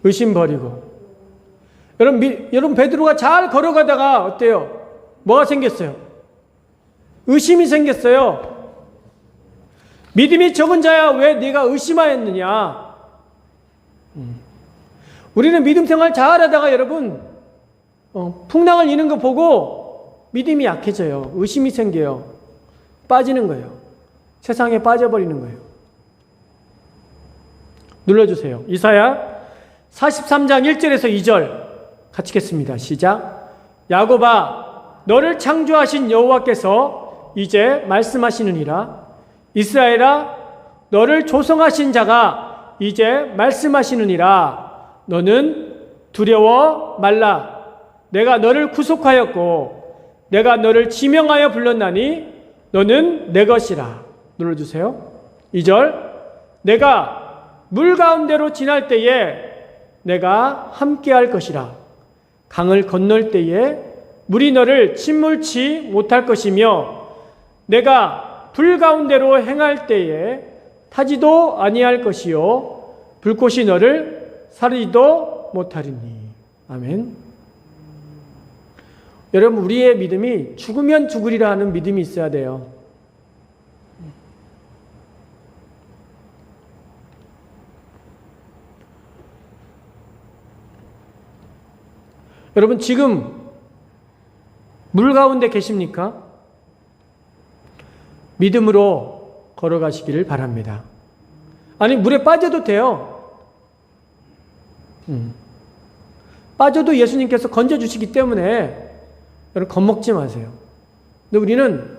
의심 버리고. 여러분 베드로가 잘 걸어가다가 어때요? 뭐가 생겼어요? 의심이 생겼어요. 믿음이 적은 자야 왜 네가 의심하였느냐? 우리는 믿음 생활 잘하다가 여러분 풍랑을 이는 거 보고 믿음이 약해져요. 의심이 생겨요. 빠지는 거예요. 세상에 빠져버리는 거예요. 눌러주세요. 이사야 43장 1절에서 2절 같이 읽겠습니다. 시작. 야곱아 너를 창조하신 여호와께서 이제 말씀하시느니라. 이스라엘아 너를 조성하신 자가 이제 말씀하시느니라. 너는 두려워 말라. 내가 너를 구속하였고 내가 너를 지명하여 불렀나니 너는 내 것이라. 눌러주세요. 2절. 내가 물 가운데로 지날 때에 내가 함께할 것이라. 강을 건널 때에 물이 너를 침몰치 못할 것이며 내가 불 가운데로 행할 때에 타지도 아니할 것이요 불꽃이 너를 사르지도 못하리니. 아멘. 여러분 우리의 믿음이 죽으면 죽으리라 하는 믿음이 있어야 돼요. 여러분 지금 물 가운데 계십니까? 믿음으로 걸어가시기를 바랍니다. 아니 물에 빠져도 돼요. 빠져도 예수님께서 건져주시기 때문에 여러분 겁먹지 마세요. 근데 우리는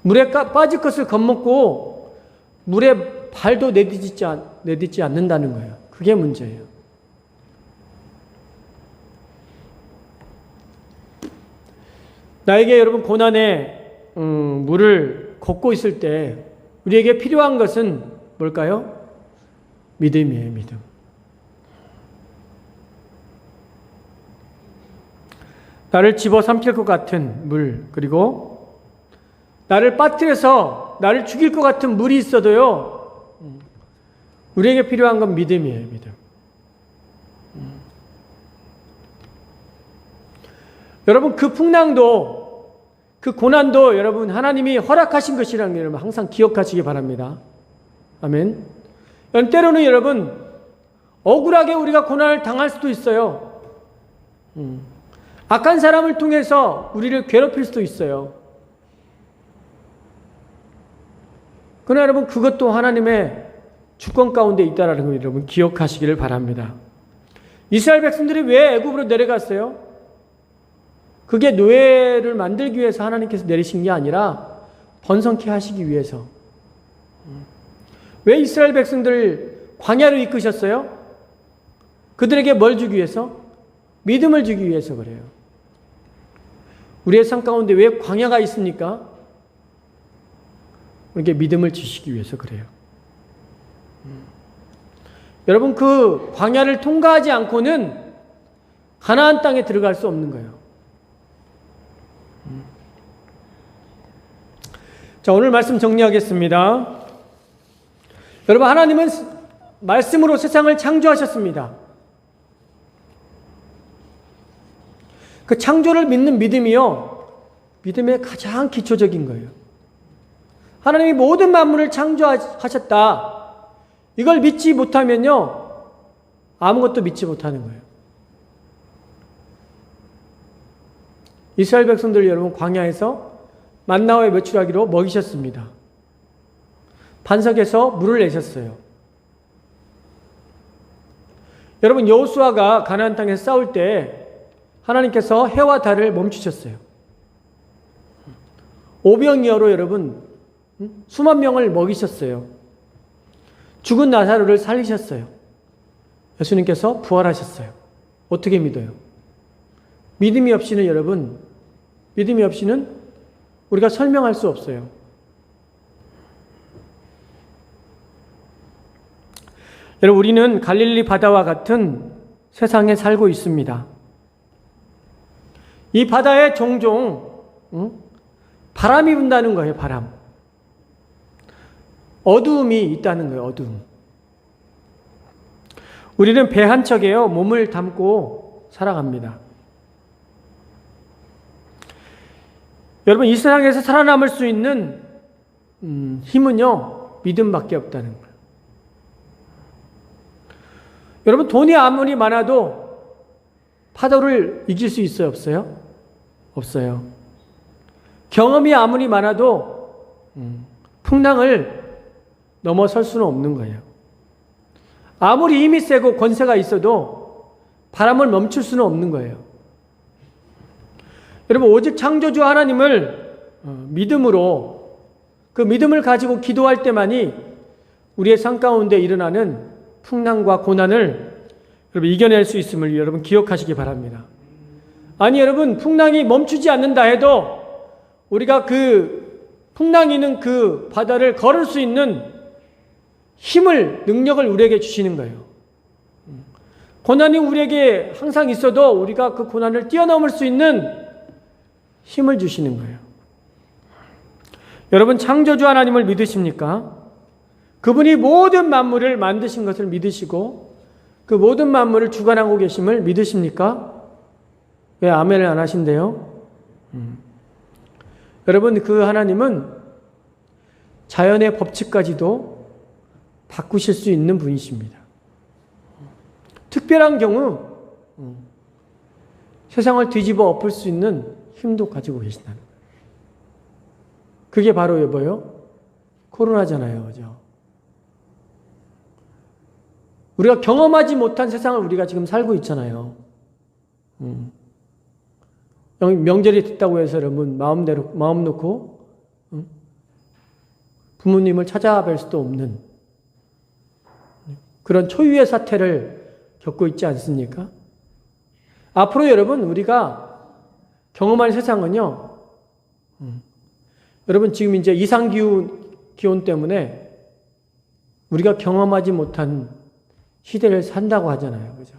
물에 빠질 것을 겁먹고 물에 발도 내딛지 않는다는 거예요. 그게 문제예요. 나에게 여러분 고난의 물을 걷고 있을 때 우리에게 필요한 것은 뭘까요? 믿음이에요. 믿음. 나를 집어삼킬 것 같은 물, 그리고 나를 빠뜨려서 나를 죽일 것 같은 물이 있어도요, 우리에게 필요한 건 믿음이에요. 믿음. 여러분 그 풍랑도 그 고난도 여러분 하나님이 허락하신 것이라는 걸 여러분 항상 기억하시기 바랍니다. 아멘. 때로는 여러분 억울하게 우리가 고난을 당할 수도 있어요. 악한 사람을 통해서 우리를 괴롭힐 수도 있어요. 그러나 여러분 그것도 하나님의 주권 가운데 있다라는 걸 여러분 기억하시기를 바랍니다. 이스라엘 백성들이 왜 애굽으로 내려갔어요? 그게 노예를 만들기 위해서 하나님께서 내리신 게 아니라 번성케 하시기 위해서. 왜 이스라엘 백성들을 광야로 이끄셨어요? 그들에게 뭘 주기 위해서? 믿음을 주기 위해서 그래요. 우리의 삶 가운데 왜 광야가 있습니까? 우리에게 믿음을 주시기 위해서 그래요. 여러분 그 광야를 통과하지 않고는 가나안 땅에 들어갈 수 없는 거예요. 자, 오늘 말씀 정리하겠습니다. 여러분, 하나님은 말씀으로 세상을 창조하셨습니다. 그 창조를 믿는 믿음이요, 믿음의 가장 기초적인 거예요. 하나님이 모든 만물을 창조하셨다. 이걸 믿지 못하면요, 아무것도 믿지 못하는 거예요. 이스라엘 백성들 여러분, 광야에서 만나와 메추라기로 먹이셨습니다. 반석에서 물을 내셨어요. 여러분, 여호수아가 가나안 땅에서 싸울 때 하나님께서 해와 달을 멈추셨어요. 오병이어로 여러분 수만 명을 먹이셨어요. 죽은 나사로를 살리셨어요. 예수님께서 부활하셨어요. 어떻게 믿어요? 믿음이 없이는 여러분, 믿음이 없이는 우리가 설명할 수 없어요. 여러분, 우리는 갈릴리 바다와 같은 세상에 살고 있습니다. 이 바다에 종종 바람이 분다는 거예요. 바람. 어두움이 있다는 거예요. 어두움. 우리는 배 한 척에요, 몸을 담고 살아갑니다. 여러분, 이 세상에서 살아남을 수 있는 힘은요, 믿음밖에 없다는 거예요. 여러분, 돈이 아무리 많아도 파도를 이길 수 있어요? 없어요? 없어요. 경험이 아무리 많아도 풍랑을 넘어설 수는 없는 거예요. 아무리 힘이 세고 권세가 있어도 바람을 멈출 수는 없는 거예요. 여러분, 오직 창조주 하나님을 믿음으로, 그 믿음을 가지고 기도할 때만이 우리의 삶 가운데 일어나는 풍랑과 고난을 여러분 이겨낼 수 있음을 여러분 기억하시기 바랍니다. 아니, 여러분, 풍랑이 멈추지 않는다 해도 우리가 그 풍랑이 있는 그 바다를 걸을 수 있는 힘을, 능력을 우리에게 주시는 거예요. 고난이 우리에게 항상 있어도 우리가 그 고난을 뛰어넘을 수 있는 힘을 주시는 거예요. 여러분, 창조주 하나님을 믿으십니까? 그분이 모든 만물을 만드신 것을 믿으시고 그 모든 만물을 주관하고 계심을 믿으십니까? 왜 아멘을 안 하신대요? 여러분, 그 하나님은 자연의 법칙까지도 바꾸실 수 있는 분이십니다. 특별한 경우 세상을 뒤집어 엎을 수 있는 힘도 가지고 계신다는 거예요. 그게 바로 뭐예요? 코로나잖아요. 그죠? 우리가 경험하지 못한 세상을 우리가 지금 살고 있잖아요. 명절이 됐다고 해서 여러분 마음 놓고 부모님을 찾아뵐 수도 없는 그런 초유의 사태를 겪고 있지 않습니까? 앞으로 여러분 우리가 경험할 세상은요, 여러분 지금 이제 이상기온 때문에 우리가 경험하지 못한 시대를 산다고 하잖아요. 그죠?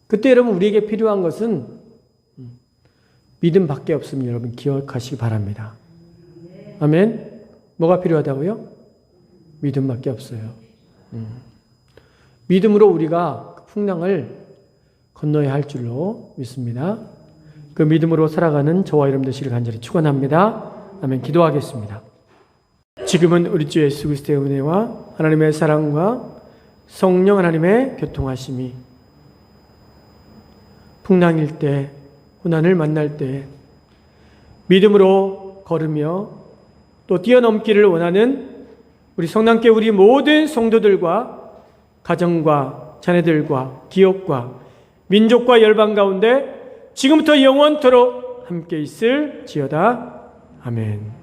그때 여러분 우리에게 필요한 것은 믿음밖에 없음을 여러분 기억하시기 바랍니다. 아멘? 뭐가 필요하다고요? 믿음밖에 없어요. 믿음으로 우리가 그 풍랑을 건너야 할 줄로 믿습니다. 그 믿음으로 살아가는 저와 여러분 되시길 간절히 축원합니다. 아멘. 기도하겠습니다. 지금은 우리 주 예수 그리스도의 은혜와 하나님의 사랑과 성령 하나님의 교통하심이 풍랑일 때, 고난을 만날 때 믿음으로 걸으며 또 뛰어넘기를 원하는 우리 성남교회 우리 모든 성도들과 가정과 자녀들과 기업과 민족과 열방 가운데 지금부터 영원토록 함께 있을지어다. 아멘.